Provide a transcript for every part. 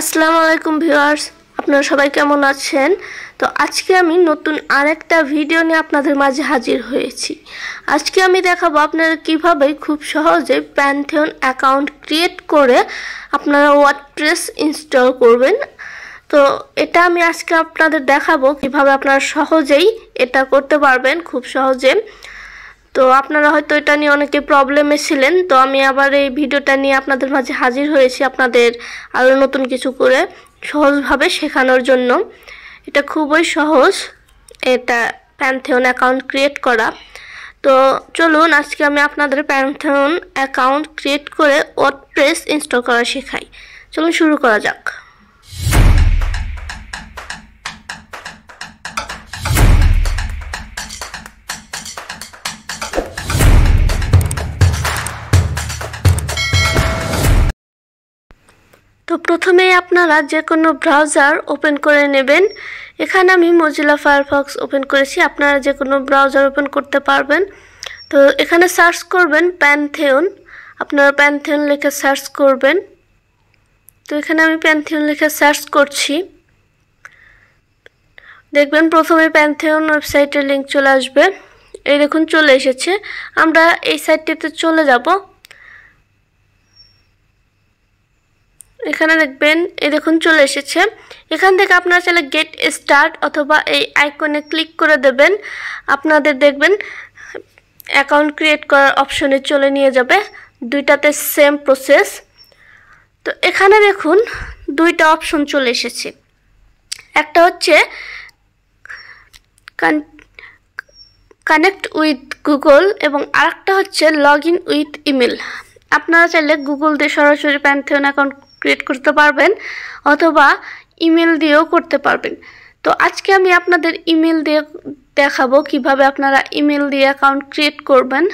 আসসালামু আলাইকুম ভিউয়ার্স, আপনারা সবাই কেমন আছেন? তো আজকে আমি নতুন আরেকটা ভিডিও নিয়ে আপনাদের মাঝে হাজির হয়েছি। আজকে আমি দেখাবো আপনারা কিভাবে খুব সহজে প্যান্থিয়ন অ্যাকাউন্ট ক্রিয়েট করে আপনারা ওয়ার্ডপ্রেস ইনস্টল করবেন। তো এটা আমি আজকে আপনাদের দেখাবো কিভাবে আপনারা সহজেই এটা করতে পারবেন খুব সহজে। তো আপনারা হয়তো এটা নিয়ে অনেকে প্রবলেমে ছিলেন, তো আমি আবার এই ভিডিওটা নিয়ে আপনাদের মাঝে হাজির হয়েছি আপনাদের আরও নতুন কিছু করে সহজভাবে শেখানোর জন্য। এটা খুবই সহজ, এটা প্যান্থিয়ন অ্যাকাউন্ট ক্রিয়েট করা। তো চলুন আজকে আমি আপনাদের প্যান্থিয়ন অ্যাকাউন্ট ক্রিয়েট করে ওয়ার্ডপ্রেস ইনস্টল করা শেখাই। চলুন শুরু করা যাক। তো প্রথমেই আপনারা যে কোনো ব্রাউজার ওপেন করে নেবেন। এখানে আমি মজিলা ফায়ারফক্স ওপেন করেছি, আপনারা যে কোনো ব্রাউজার ওপেন করতে পারবেন। তো এখানে সার্চ করবেন প্যান্থিয়ন, আপনারা প্যান্থিয়ন লিখে সার্চ করবেন। তো এখানে আমি প্যান্থিয়ন লিখে সার্চ করছি, দেখবেন প্রথমে প্যান্থিয়ন ওয়েবসাইটের লিঙ্ক চলে আসবে। এই দেখুন চলে এসেছে, আমরা এই সাইটটিতে চলে যাব। এখানে দেখবেন এই দেখুন চলে এসেছে। এখান থেকে আপনারা চাইলে গেট স্টার্ট অথবা এই আইকনে ক্লিক করে দেবেন, আপনাদের দেখবেন অ্যাকাউন্ট ক্রিয়েট করার অপশনে চলে নিয়ে যাবে। দুইটাতে সেম প্রসেস। তো এখানে দেখুন দুইটা অপশন চলে এসেছে, একটা হচ্ছে কানেক্ট উইথ গুগল এবং আরেকটা হচ্ছে লগ ইন উইথ ইমেল। আপনারা চাইলে গুগল দিয়ে সরাসরি প্যান্থিয়ন অ্যাকাউন্ট ক্রিয়েট করতে পারবেন অথবা ইমেল দিয়েও করতে পারবেন। তো আজকে আমি আপনাদের ইমেল দিয়ে দেখাবো কিভাবে আপনারা ইমেল দিয়ে অ্যাকাউন্ট ক্রিয়েট করবেন।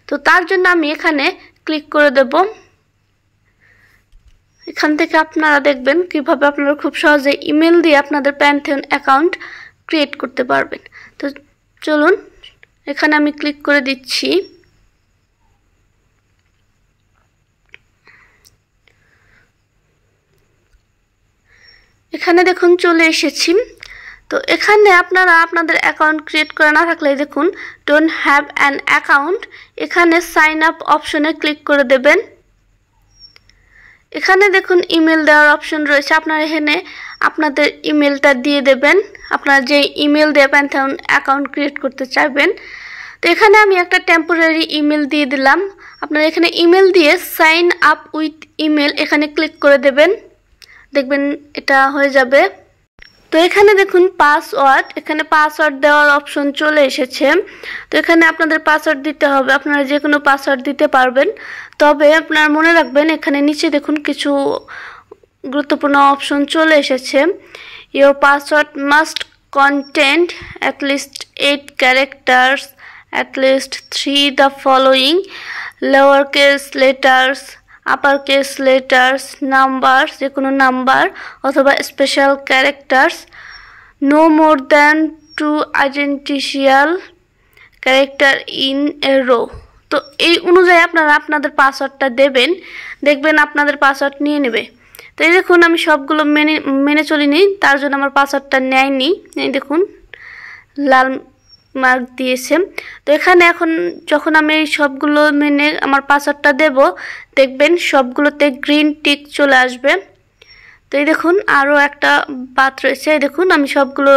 তো তার জন্য আমি এখানে ক্লিক করে দেব। এখান থেকে আপনারা দেখবেন কিভাবে আপনারা খুব সহজে ইমেল দিয়ে আপনাদের প্যান্থিয়ন অ্যাকাউন্ট ক্রিয়েট করতে পারবেন। তো চলুন এখানে আমি ক্লিক করে দিচ্ছি। এখানে দেখুন চলে এসেছি। তো এখানে আপনারা আপনাদের অ্যাকাউন্ট ক্রিয়েট করা না থাকলে দেখুন ডোন্ট হ্যাভ অ্যান অ্যাকাউন্ট, এখানে সাইন আপ অপশনে ক্লিক করে দেবেন। এখানে দেখুন ইমেল দেওয়ার অপশন রয়েছে, আপনারা এখানে আপনাদের ইমেলটা দিয়ে দেবেন, আপনারা যে ইমেল দিয়ে প্যান্থিয়ন অ্যাকাউন্ট ক্রিয়েট করতে চাইবেন। তো এখানে আমি একটা টেম্পোরারি ইমেল দিয়ে দিলাম। আপনারা এখানে ইমেল দিয়ে সাইন আপ উইথ ইমেল এখানে ক্লিক করে দেবেন, দেখবেন এটা হয়ে যাবে। তো এখানে দেখুন পাসওয়ার্ড, এখানে পাসওয়ার্ড দেওয়ার অপশন চলে এসেছে। তো এখানে আপনাদের পাসওয়ার্ড দিতে হবে, আপনারা যে কোনো পাসওয়ার্ড দিতে পারবেন। তবে আপনারা মনে রাখবেন এখানে নিচে দেখুন কিছু গুরুত্বপূর্ণ অপশন চলে এসেছে। Your password must content at least 8 characters, at least 3 the following lower case letters, upper case letters, number যে কোনো নাম্বার অথবা special characters, no more than 2 identical character in a row. তো এই অনুযায়ী আপনারা আপনাদের পাসওয়ার্ডটা দেবেন, দেখবেন আপনাদের পাসওয়ার্ড নিয়ে নেবে। তো এই দেখুন আমি সবগুলো মেনে চলিনি, তার জন্য আমার পাসওয়ার্ডটা নেয়নি। এই দেখুন লাল মার্ক দিয়েছে। তো এখানে এখন যখন আমি এই সবগুলো মেনে আমার পাসওয়ার্ডটা দেব, দেখবেন সবগুলোতে গ্রিন টিক চলে আসবে। তো এই দেখুন আরও একটা বাত রয়েছে, এই দেখুন আমি সবগুলো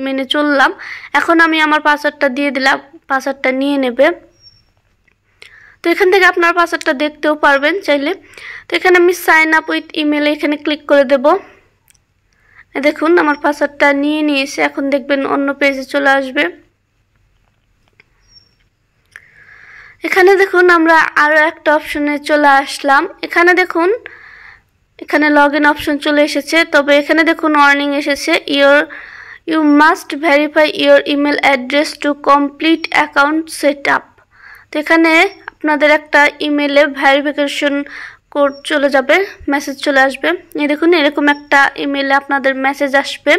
মেনে চললাম। এখন আমি আমার পাসওয়ার্ডটা দিয়ে দিলাম, পাসওয়ার্ডটা নিয়ে নেবে। তো এখান থেকে আপনার পাসওয়ার্ডটা দেখতেও পারবেন চাইলে। তো এখানে আমি সাইন আপ উইথ ইমেল এখানে ক্লিক করে দেব। দেখুন আমার পাসওয়ার্ডটা নিয়ে নিয়েছে, এখন দেখবেন অন্য পেজে চলে আসবে। এখানে দেখুন আমরা আরও একটা অপশনে চলে আসলাম। এখানে দেখুন এখানে লগ ইন অপশন চলে এসেছে, তবে এখানে দেখুন ওয়ার্নিং এসেছে you must verify your email address to complete account set up. তো এখানে আপনাদের একটা ইমেলে ভেরিফিকেশন কোড চলে যাবে, মেসেজ চলে আসবে। এই দেখুন এরকম একটা ইমেলে আপনাদের মেসেজ আসবে।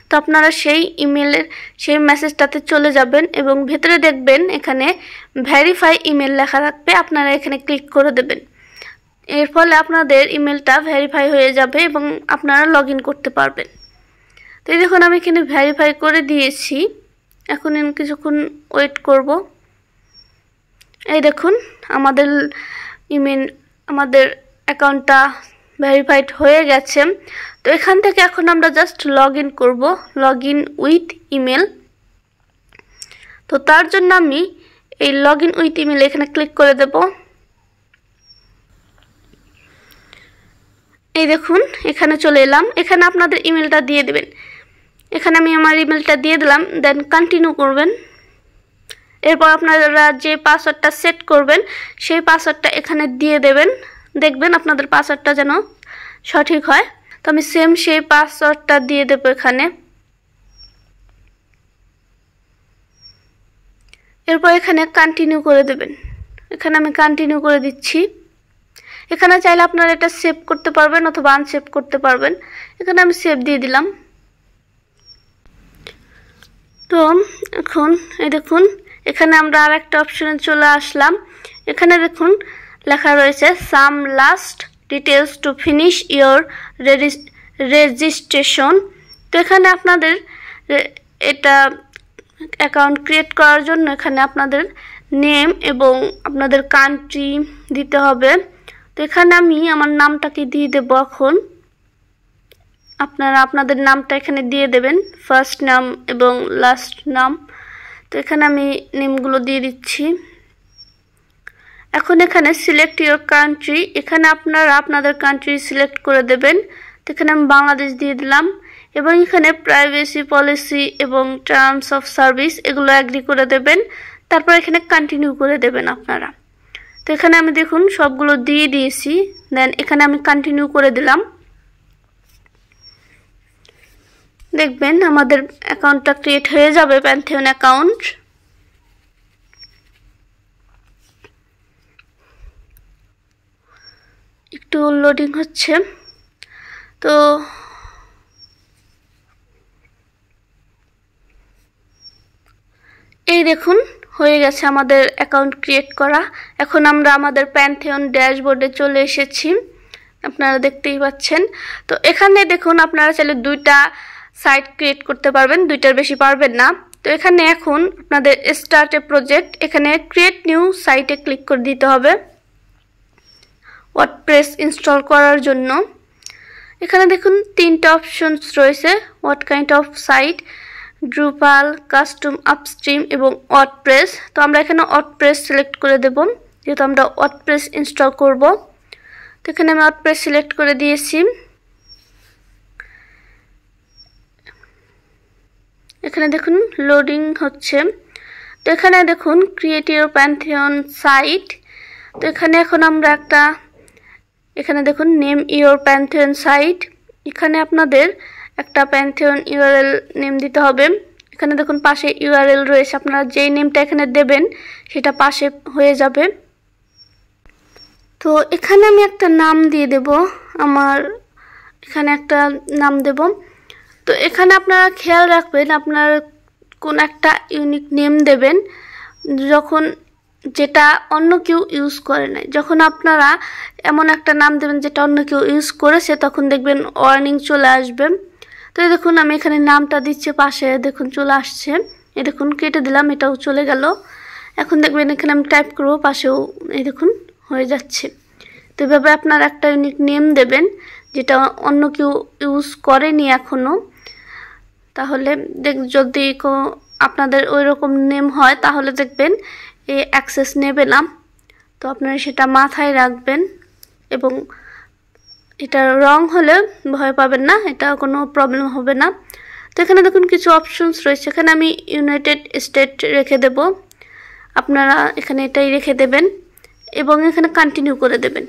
তো আপনারা সেই ইমেলের সেই মেসেজটাতে চলে যাবেন এবং ভেতরে দেখবেন এখানে ভেরিফাই ইমেল লেখা থাকবে, আপনারা এখানে ক্লিক করে দেবেন। এর ফলে আপনাদের ইমেলটা ভেরিফাই হয়ে যাবে এবং আপনারা লগ ইন করতে পারবেন। তো এই দেখুন আমি এখানে ভেরিফাই করে দিয়েছি। এখন কিছুক্ষণ ওয়েট করব। এই দেখুন আমাদের আমাদের অ্যাকাউন্টটা ভেরিফাইড হয়ে গেছে। তো এখান থেকে এখন আমরা জাস্ট লগ ইন করবো, লগ ইন উইথ ইমেল। তো তার জন্য আমি এই লগ ইন উইথ ইমেল এখানে ক্লিক করে দেব। এই দেখুন এখানে চলে এলাম। এখানে আপনাদের ইমেলটা দিয়ে দেবেন। এখানে আমি আমার ইমেলটা দিয়ে দিলাম, দেন কন্টিনিউ করবেন। এরপর আপনারা যে পাসওয়ার্ডটা সেট করবেন সেই পাসওয়ার্ডটা এখানে দিয়ে দেবেন। দেখবেন আপনাদের পাসওয়ার্ডটা যেন সঠিক হয়। তো আমি সেম সেই পাসওয়ার্ডটা দিয়ে দেব এখানে। এরপর এখানে কন্টিনিউ করে দেবেন। এখানে আমি কন্টিনিউ করে দিচ্ছি। এখানে চাইলে আপনারা এটা সেভ করতে পারবেন অথবা আনসেভ করতে পারবেন। এখানে আমি সেভ দিয়ে দিলাম। তো এখন এই দেখুন এখানে আমরা আরেকটা অপশনে চলে আসলাম। এখানে দেখুন লেখা রয়েছে some last details to finish your registration. তো এখানে আপনাদের এটা অ্যাকাউন্ট ক্রিয়েট করার জন্য এখানে আপনাদের নেম এবং আপনাদের কান্ট্রি দিতে হবে। তো এখানে আমি আমার নামটাকে দিয়ে দেব। এখন আপনারা আপনাদের নামটা এখানে দিয়ে দেবেন, ফার্স্ট নাম এবং লাস্ট নাম। তো এখানে আমি নেমগুলো দিয়ে দিচ্ছি। এখন এখানে সিলেক্ট ইয়োর কান্ট্রি, এখানে আপনারা আপনাদের কান্ট্রি সিলেক্ট করে দেবেন। তো এখানে আমি বাংলাদেশ দিয়ে দিলাম এবং এখানে প্রাইভেসি পলিসি এবং টার্মস অফ সার্ভিস এগুলো অ্যাগ্রি করে দেবেন। তারপর এখানে কন্টিনিউ করে দেবেন আপনারা। তো এখানে আমি দেখুন সবগুলো দিয়ে দিয়েছি, দেন এখানে আমি কন্টিনিউ করে দিলাম। দেখবেন আমাদের অ্যাকাউন্টটা ক্রিয়েট হয়ে যাবে, প্যান্থিয়ন অ্যাকাউন্ট। একটু লোডিং হচ্ছে। তো এই দেখুন হয়ে গেছে আমাদের অ্যাকাউন্ট ক্রিয়েট করা। এখন আমরা আমাদের প্যান্থিয়ন ড্যাশবোর্ডে চলে এসেছি, আপনারা দেখতেই পাচ্ছেন। তো এখানে দেখুন আপনারা চাইলে 2টা সাইট ক্রিয়েট করতে পারবেন, 2টার বেশি পারবেন না। তো এখানে এখন আপনাদের স্টার্ট এ প্রজেক্ট, এখানে ক্রিয়েট নিউ সাইটে ক্লিক করে দিতে হবে ওয়ার্ডপ্রেস ইনস্টল করার জন্য। এখানে দেখুন 3টা অপশনস রয়েছে, what kind of site, Drupal, custom upstream এবং ওয়ার্ডপ্রেস। তো আমরা এখানে ওয়ার্ডপ্রেস সিলেক্ট করে দেব, যেহেতু আমরা ওয়ার্ডপ্রেস ইনস্টল করব। তো এখানে আমি ওয়ার্ডপ্রেস সিলেক্ট করে দিয়েছি। এখানে দেখুন লোডিং হচ্ছে। তো এখানে দেখুন ক্রিয়েট ইওর প্যান্থিয়ন সাইট। তো এখানে এখন আমরা এখানে দেখুন নেম ইওর প্যান্থিয়ন সাইট, এখানে আপনাদের একটা প্যান্থিয়ন ইউআরএল নেম দিতে হবে। এখানে দেখুন পাশে ইউআরএল রয়েছে, আপনারা যেই নেমটা এখানে দেবেন সেটা পাশে হয়ে যাবে। তো এখানে আমি একটা নাম দিয়ে দেব, আমার এখানে একটা নাম দেব। তো এখানে আপনারা খেয়াল রাখবেন আপনার কোন একটা ইউনিক নেম দেবেন যখন যেটা অন্য কেউ ইউজ করে নাই। যখন আপনারা এমন একটা নাম দেবেন যেটা অন্য কেউ ইউজ করেছে তখন দেখবেন ওয়ার্নিং চলে আসবে। তো এই দেখুন আমি এখানে নামটা দিচ্ছি, পাশে দেখুন চলে আসছে। এই দেখুন কেটে দিলাম, এটাও চলে গেল। এখন দেখবেন এখানে আমি টাইপ করবো, পাশেও এই দেখুন হয়ে যাচ্ছে। তো এভাবে আপনারা একটা ইউনিক নেম দেবেন যেটা অন্য কেউ ইউজ করেনি এখনও। তাহলে যদি আপনাদের ওই রকম নেম হয় তাহলে দেখবেন এই অ্যাক্সেস নেবে না। তো আপনারা সেটা মাথায় রাখবেন এবং এটা রং হলে ভয় পাবেন না, এটা কোনো প্রবলেম হবে না। তো এখানে দেখুন কিছু অপশনস রয়েছে, এখানে আমি ইউনাইটেড স্টেট রেখে দেব, আপনারা এখানে এটাই রেখে দেবেন এবং এখানে কন্টিনিউ করে দেবেন।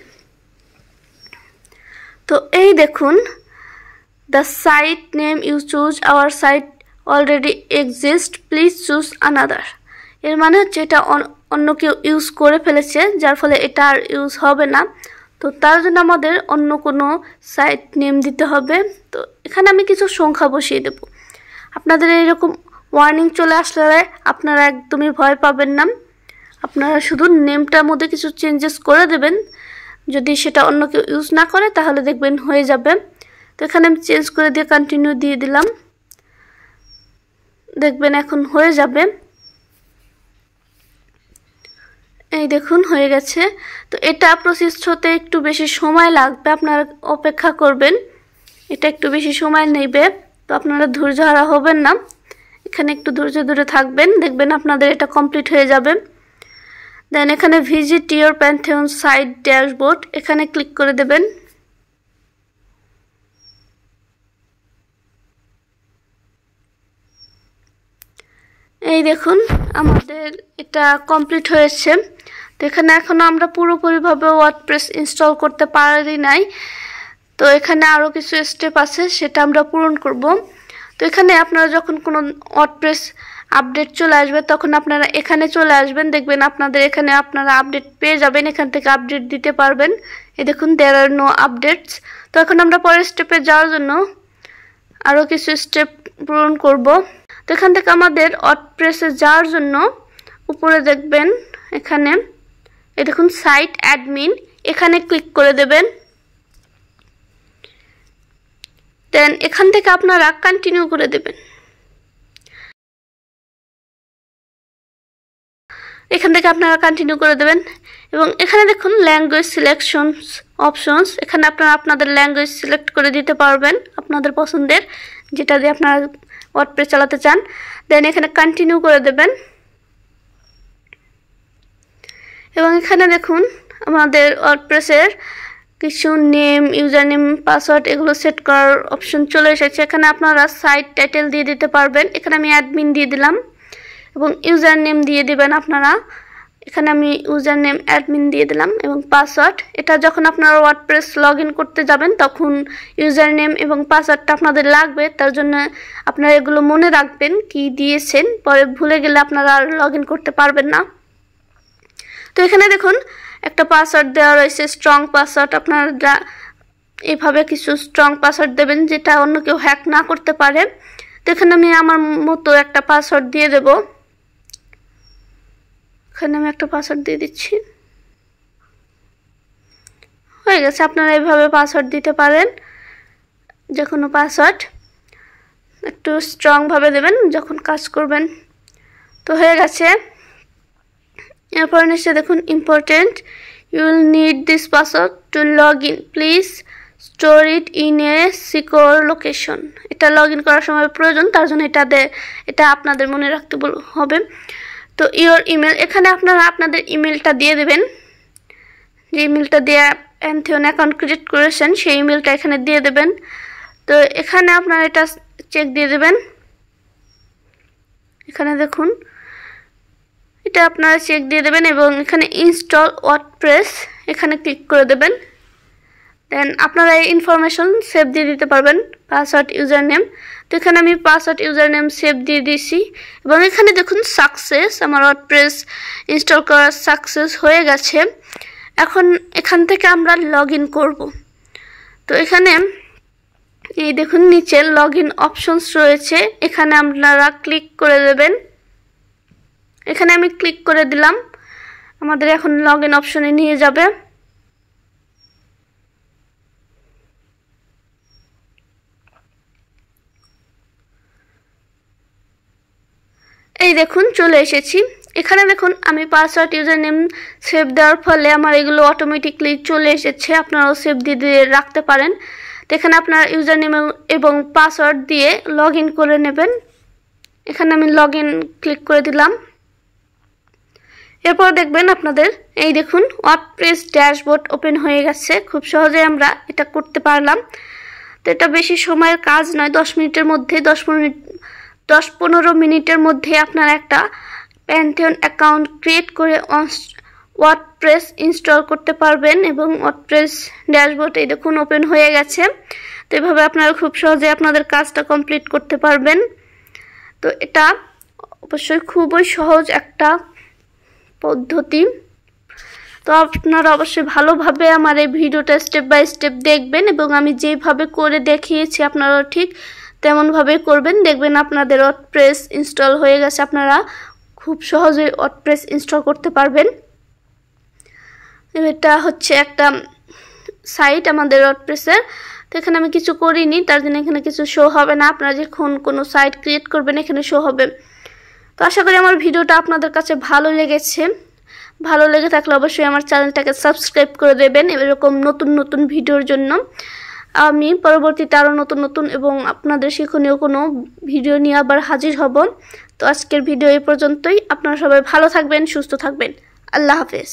তো এই দেখুন the site name you choose our site already exists, please choose another। এর মানে হচ্ছে এটা অন্য কেউ ইউজ করে ফেলেছে, যার ফলে এটা আর ইউজ হবে না। তো তার জন্য আমাদের অন্য কোনো সাইট নেম দিতে হবে। তো এখানে আমি কিছু সংখ্যা বসিয়ে দেব। আপনাদের এইরকম ওয়ার্নিং চলে আসলে আপনারা একদমই ভয় পাবেন না, আপনারা শুধু নেমটার মধ্যে কিছু চেঞ্জেস করে দেবেন, যদি সেটা অন্য কেউ ইউজ না করে তাহলে দেখবেন হয়ে যাবে। তো এখানে আমি চেঞ্জ করে দিয়ে কন্টিনিউ দিয়ে দিলাম, দেখবেন এখন হয়ে যাবে। এই দেখুন হয়ে গেছে। তো এটা প্রসেস হতে একটু বেশি সময় লাগবে, আপনারা অপেক্ষা করবেন, এটা একটু বেশি সময় নেবে। তো আপনারা ধৈর্য হারা হবেন না, এখানে একটু ধৈর্য ধরে থাকবেন, দেখবেন আপনাদের এটা কমপ্লিট হয়ে যাবে। দেন এখানে visit your Pantheon site dashboard, এখানে ক্লিক করে দেবেন। এই দেখুন আমাদের এটা কমপ্লিট হয়েছে। তো এখানে এখনো আমরা পুরোপুরিভাবে ওয়ার্ডপ্রেস ইনস্টল করতে পারি নাই, তো এখানে আরও কিছু স্টেপ আছে সেটা আমরা পূরণ করব। তো এখানে আপনারা যখন কোনো ওয়ার্ডপ্রেস আপডেট চলে আসবে তখন আপনারা এখানে চলে আসবেন, দেখবেন আপনাদের এখানে আপনারা আপডেট পেয়ে যাবেন, এখান থেকে আপডেট দিতে পারবেন। এই দেখুন দেয়ার আর নো আপডেটস। তো এখন আমরা পরের স্টেপে যাওয়ার জন্য আরও কিছু স্টেপ পূরণ করব। তো এখান থেকে আমাদের ওয়ার্ডপ্রেসে যাওয়ার জন্য উপরে দেখবেন এখানে এই দেখুন সাইট অ্যাডমিন, এখানে ক্লিক করে দেবেন। দেন এখান থেকে আপনারা কন্টিনিউ করে দেবেন। এখান থেকে আপনারা কন্টিনিউ করে দেবেন এবং এখানে দেখুন ল্যাঙ্গুয়েজ সিলেকশনস অপশনস, এখানে আপনারা আপনাদের ল্যাঙ্গুয়েজ সিলেক্ট করে দিতে পারবেন আপনাদের পছন্দের, যেটা দিয়ে আপনারা ওয়ার্ডপ্রেস চালাতে চান। দেন এখানে কন্টিনিউ করে দেবেন এবং এখানে দেখুন আমাদের ওয়ার্ডপ্রেসের কিছু নেম, ইউজার নেম, পাসওয়ার্ড এগুলো সেট করার অপশন চলে এসেছে। এখানে আপনারা সাইট টাইটেল দিয়ে দিতে পারবেন, এখানে আমি অ্যাডমিন দিয়ে দিলাম এবং ইউজার নেম দিয়ে দিবেন আপনারা, এখানে আমি ইউজার নেম অ্যাডমিন দিয়ে দিলাম এবং পাসওয়ার্ড। এটা যখন আপনারা ওয়ার্ডপ্রেস লগ ইন করতে যাবেন তখন ইউজার নেম এবং পাসওয়ার্ডটা আপনাদের লাগবে, তার জন্য আপনারা এগুলো মনে রাখবেন কি দিয়েছেন, পরে ভুলে গেলে আপনারা আর লগ ইন করতে পারবেন না। তো এখানে দেখুন একটা পাসওয়ার্ড দেওয়া রয়েছে, স্ট্রং পাসওয়ার্ড। আপনারা এইভাবে কিছু স্ট্রং পাসওয়ার্ড দেবেন যেটা অন্য কেউ হ্যাক না করতে পারে। তো এখানে আমি আমার মতো একটা পাসওয়ার্ড দিয়ে দেব, এখানে আমি একটা পাসওয়ার্ড দিয়ে দিচ্ছি, হয়ে গেছে। আপনারা এইভাবে পাসওয়ার্ড দিতে পারেন, যে কোনো পাসওয়ার্ড একটু স্ট্রংভাবে দেবেন যখন কাজ করবেন। তো হয়ে গেছে। এরপর নিচে দেখুন important, you will need this password to log in, please store it in a secure location. এটা লগ ইন করার সময় প্রয়োজন, তার জন্য এটা আপনাদের মনে রাখতে হবে। তো ইওর ইমেল, এখানে আপনারা আপনাদের ইমেলটা দিয়ে দেবেন, যে ইমেলটা দিয়ে প্যান্থিয়ন অ্যাকাউন্ট ক্রিয়েট করেছেন সেই ইমেলটা এখানে দিয়ে দেবেন। তো এখানে আপনারা এটা চেক দিয়ে দেবেন, এখানে দেখুন এটা আপনারা চেক দিয়ে দেবেন এবং এখানে ইনস্টল ওয়ার্ডপ্রেস এখানে ক্লিক করে দেবেন। দেন আপনারা এই ইনফরমেশন সেভ দিয়ে দিতে পারবেন, পাসওয়ার্ড, ইউজার নেম। তো এখানে আমি পাসওয়ার্ড, ইউজার নেম সেভ দিয়ে দিয়েছি এবং এখানে দেখুন সাকসেস, আমার ওয়ার্ডপ্রেস ইনস্টল করা সাকসেস হয়ে গেছে। এখন এখান থেকে আমরা লগ ইন করবো। তো এখানে এই দেখুন নিচে লগ ইন অপশনস রয়েছে, এখানে আপনারা ক্লিক করে দেবেন। এখানে আমি ক্লিক করে দিলাম, আমাদের এখন লগ ইন অপশনে নিয়ে যাবে। এই দেখুন চলে এসেছি। এখানে দেখুন আমি পাসওয়ার্ড, ইউজার নেম সেভ দেওয়ার ফলে আমার এগুলো অটোমেটিকলি চলে এসেছে, আপনারাও সেভ দিয়ে রাখতে পারেন। তো এখানে আপনার ইউজার নেম এবং পাসওয়ার্ড দিয়ে লগ ইন করে নেবেন। এখানে আমি লগ ইন ক্লিক করে দিলাম। এরপর দেখবেন আপনাদের এই দেখুন ওয়ার্ডপ্রেস ড্যাশবোর্ড ওপেন হয়ে গেছে, খুব সহজে আমরা এটা করতে পারলাম। তো এটা বেশি সময়ের কাজ নয়, 10 মিনিটের মধ্যে 10-15 মিনিটের মধ্যে আপনারা একটা প্যান্থিয়ন অ্যাকাউন্ট ক্রিয়েট করে ওয়ার্ডপ্রেস ইনস্টল করতে পারবেন এবং ওয়ার্ডপ্রেস ড্যাশবোর্ড এই দেখুন ওপেন হয়ে গেছে। তো এভাবে আপনারা খুব সহজে আপনাদের কাজটা কমপ্লিট করতে পারবেন। তো এটা অবশ্যই খুবই সহজ একটা পদ্ধতি। তো আপনারা অবশ্যই ভালোভাবে আমার এই ভিডিওটা স্টেপ বাই স্টেপ দেখবেন এবং আমি যেভাবে করে দেখিয়েছি আপনারা ঠিক তেমনভাবেই করবেন, দেখবেন আপনাদের ওয়ার্ডপ্রেস ইনস্টল হয়ে গেছে, আপনারা খুব সহজেই ওয়ার্ডপ্রেস ইনস্টল করতে পারবেন। এটা হচ্ছে একটা সাইট আমাদের ওয়ার্ডপ্রেসের। তো এখানে আমি কিছু করিনি, তার জন্য এখানে কিছু শো হবে না। আপনারা যখন কোনো সাইট ক্রিয়েট করবেন এখানে শো হবে। তো আশা করি আমার ভিডিওটা আপনাদের কাছে ভালো লেগেছে। ভালো লেগে থাকলে অবশ্যই আমার চ্যানেলটাকে সাবস্ক্রাইব করে দেবেন এরকম নতুন নতুন ভিডিওর জন্য। আমি পরবর্তীতে আরও নতুন নতুন এবং আপনাদের শিক্ষণীয় কোনো ভিডিও নিয়ে আবার হাজির হব। তো আজকের ভিডিও এই পর্যন্তই। আপনারা সবাই ভালো থাকবেন, সুস্থ থাকবেন। আল্লাহ হাফেজ।